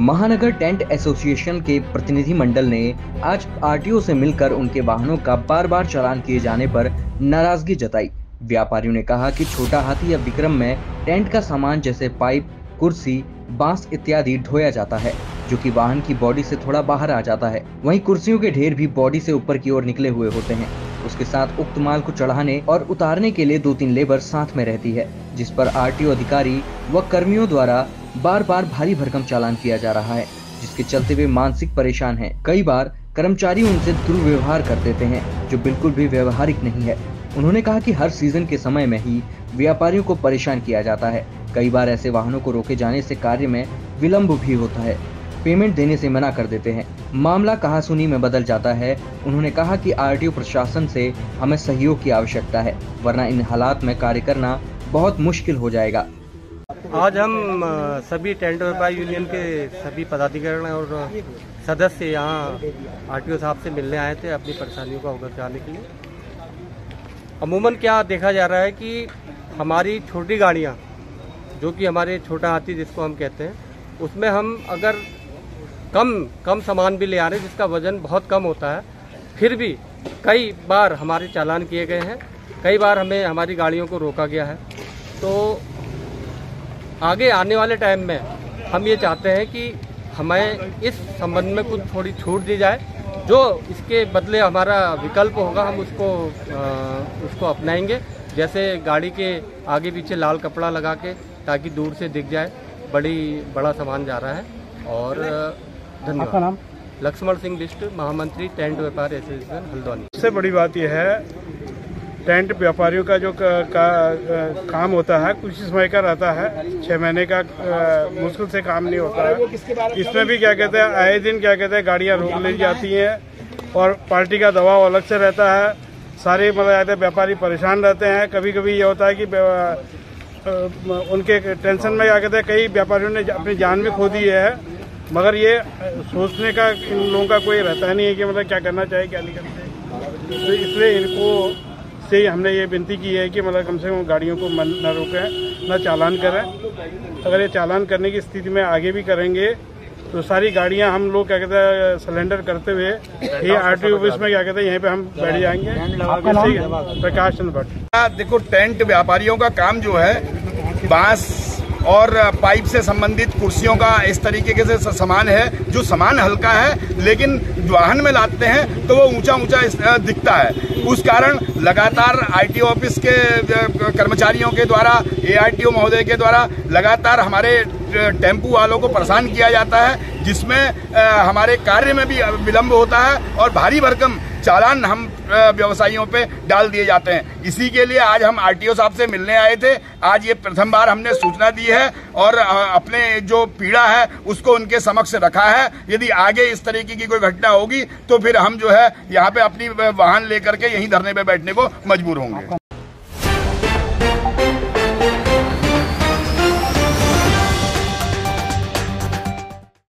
महानगर tent association के प्रतिनिधि मंडल ने आज आरटीओ से मिलकर उनके वाहनों का बार बार चालान किए जाने पर नाराजगी जताई। व्यापारियों ने कहा कि छोटा हाथी या विक्रम में टेंट का सामान जैसे पाइप, कुर्सी, बांस इत्यादि ढोया जाता है, जो कि वाहन की बॉडी से थोड़ा बाहर आ जाता है। वहीं कुर्सियों के ढेर भी बॉडी से ऊपर की ओर निकले हुए होते हैं। उसके साथ उक्त माल को चढ़ाने और उतारने के लिए 2-3 लेबर साथ में रहती है, जिस पर आरटीओ अधिकारी व कर्मियों द्वारा बार बार भारी भरकम चालान किया जा रहा है, जिसके चलते वे मानसिक परेशान हैं। कई बार कर्मचारी उनसे दुर्व्यवहार कर देते हैं, जो बिल्कुल भी व्यवहारिक नहीं है। उन्होंने कहा कि हर सीजन के समय में ही व्यापारियों को परेशान किया जाता है। कई बार ऐसे वाहनों को रोके जाने से कार्य में विलम्ब भी होता है, पेमेंट देने से मना कर देते हैं, मामला कहासुनी में बदल जाता है। उन्होंने कहा कि आरटीओ प्रशासन से हमें सहयोग की आवश्यकता है, वरना इन हालात में कार्य करना बहुत मुश्किल हो जाएगा। आज हम सभी टेंट व्यापारी यूनियन के सभी पदाधिकारी और सदस्य यहाँ आरटीओ साहब से मिलने आए थे अपनी परेशानियों को अवगत कराने के लिए। अमूमन क्या देखा जा रहा है कि हमारी छोटी गाड़ियाँ, जो कि हमारे छोटा हाथी जिसको हम कहते हैं, उसमें हम अगर कम सामान भी ले आ रहे हैं जिसका वजन बहुत कम होता है, फिर भी कई बार हमारे चालान किए गए हैं, कई बार हमें हमारी गाड़ियों को रोका गया है। तो आगे आने वाले टाइम में हम ये चाहते हैं कि हमें इस संबंध में कुछ थोड़ी छूट दी जाए, जो इसके बदले हमारा विकल्प होगा हम उसको अपनाएंगे। जैसे गाड़ी के आगे पीछे लाल कपड़ा लगा के, ताकि दूर से दिख जाए बड़ा सामान जा रहा है। और धन्यवाद। आपका नाम? लक्ष्मण सिंह बिष्ट, महामंत्री टेंट व्यापारी एसोसिएशन हल्द्वानी। सबसे बड़ी बात यह है, टेंट व्यापारियों का जो काम होता है कुछ समय का रहता है, 6 महीने का मुश्किल से काम नहीं होता है। इसमें भी क्या कहते हैं, आए दिन क्या कहते हैं गाड़ियां रोक ली जाती हैं और पार्टी का दबाव अलग से रहता है। सारे मतलब व्यापारी परेशान रहते हैं। कभी कभी ये होता है कि उनके टेंशन में क्या कहते हैं कई व्यापारियों ने अपनी जान भी खो दी है, मगर ये सोचने का इन लोगों का कोई रहता नहीं है कि मतलब क्या करना चाहिए क्या नहीं करते। तो इसलिए इनको से हमने ये विनती की है कि मतलब कम से कम गाड़ियों को न रोकें, न चालान करें। अगर ये चालान करने की स्थिति में आगे भी करेंगे तो सारी गाड़ियां हम लोग क्या कहते हैं सिलेंडर करते हुए ये आरटीओ ऑफिस में क्या कहते हैं यहीं पे हम बैठ जाएंगे। प्रकाश चंद्र भट्ट। देखो, टेंट व्यापारियों का काम जो है बांस और पाइप से संबंधित कुर्सियों का इस तरीके के से सामान है, जो सामान हल्का है लेकिन वाहन में लाते हैं तो वो ऊंचा दिखता है। उस कारण लगातार आरटीओ ऑफिस के कर्मचारियों के द्वारा, एआरटीओ महोदय के द्वारा लगातार हमारे टेम्पू वालों को परेशान किया जाता है, जिसमें हमारे कार्य में भी विलम्ब होता है और भारी भरकम चालान हम व्यवसायियों पे डाल दिए जाते हैं। इसी के लिए आज हम आरटीओ साहब से मिलने आए थे। आज ये प्रथम बार हमने सूचना दी है और अपने जो पीड़ा है उसको उनके समक्ष रखा है। यदि आगे इस तरीके की कोई घटना होगी तो फिर हम जो है यहाँ पे अपनी वाहन लेकर के यहीं धरने पे बैठने को मजबूर होंगे।